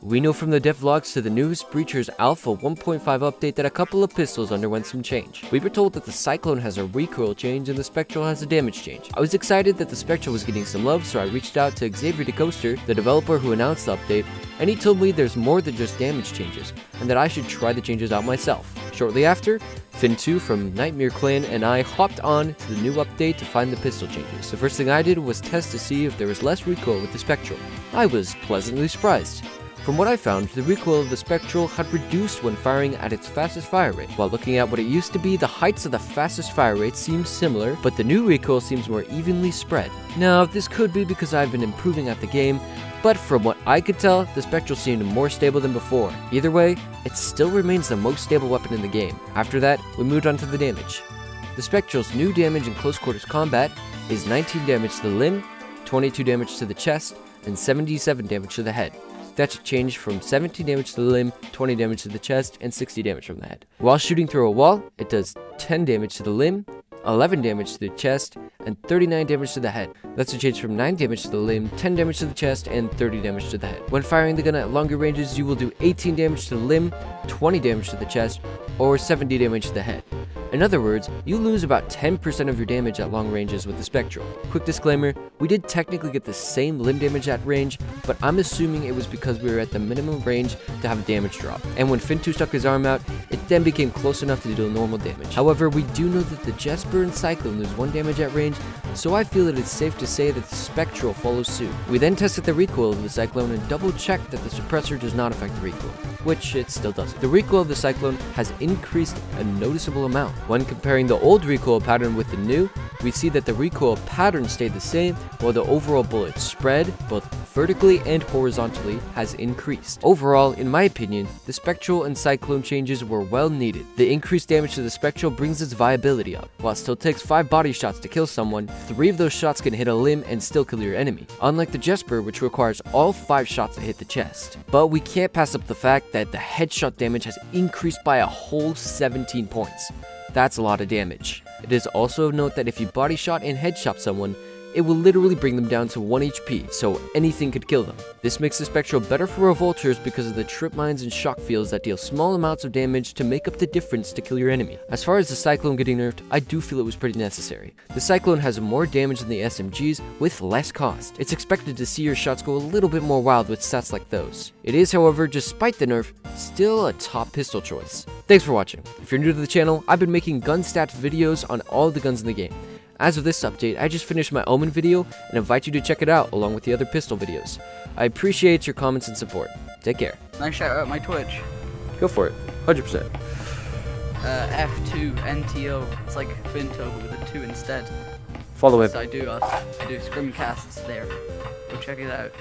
We know from the devlogs to the newest Breachers Alpha 1.5 update that a couple of pistols underwent some change. We were told that the Cyclone has a recoil change and the Spectral has a damage change. I was excited that the Spectral was getting some love, so I reached out to Xavier DeCoaster, the developer who announced the update, and he told me there's more than just damage changes, and that I should try the changes out myself. Shortly after, Finn2 from Nightmare Clan and I hopped on to the new update to find the pistol changes. The first thing I did was test to see if there was less recoil with the Spectral. I was pleasantly surprised. From what I found, the recoil of the Spectral had reduced when firing at its fastest fire rate. While looking at what it used to be, the heights of the fastest fire rate seem similar, but the new recoil seems more evenly spread. Now, this could be because I've been improving at the game, but from what I could tell, the Spectral seemed more stable than before. Either way, it still remains the most stable weapon in the game. After that, we moved on to the damage. The Spectral's new damage in close quarters combat is 19 damage to the limb, 22 damage to the chest, and 77 damage to the head. That's a change from 17 damage to the limb, 20 damage to the chest, and 60 damage from the head. While shooting through a wall, it does 10 damage to the limb, 11 damage to the chest, and 39 damage to the head. That's a change from 9 damage to the limb, 10 damage to the chest, and 30 damage to the head. When firing the gun at longer ranges, you will do 18 damage to the limb, 20 damage to the chest, or 70 damage to the head. In other words, you lose about 10% of your damage at long ranges with the Spectral. Quick disclaimer, we did technically get the same limb damage at range, but I'm assuming it was because we were at the minimum range to have a damage drop. And when Finn2 stuck his arm out, it then became close enough to deal normal damage. However, we do know that the Jesper and Cyclone lose 1 damage at range, so I feel that it's safe to say that the Spectral follows suit. We then tested the recoil of the Cyclone and double checked that the suppressor does not affect the recoil, which it still doesn't. The recoil of the Cyclone has increased a noticeable amount. When comparing the old recoil pattern with the new, we see that the recoil pattern stayed the same, while the overall bullet spread, both vertically and horizontally, has increased. Overall, in my opinion, the Spectral and Cyclone changes were well needed. The increased damage to the Spectral brings its viability up. While it still takes 5 body shots to kill someone, 3 of those shots can hit a limb and still kill your enemy, unlike the Jesper, which requires all 5 shots to hit the chest. But we can't pass up the fact that the headshot damage has increased by a whole 17 points. That's a lot of damage. It is also of note that if you body shot and headshot someone, it will literally bring them down to 1 HP, so anything could kill them. This makes the Spectral better for revolters because of the trip mines and shock fields that deal small amounts of damage to make up the difference to kill your enemy. As far as the Cyclone getting nerfed, I do feel it was pretty necessary. The Cyclone has more damage than the SMGs with less cost. It's expected to see your shots go a little bit more wild with stats like those. It is, however, despite the nerf, still a top pistol choice. Thanks for watching. If you're new to the channel, I've been making gun stats videos on all the guns in the game. As of this update, I just finished my Omen video and invite you to check it out along with the other pistol videos. I appreciate your comments and support. Take care. Nice shout out my Twitch. Go for it. 100%. F2NTO. It's like Finto but with a 2 instead. Follow it. So I do scrimcasts there. Go check it out.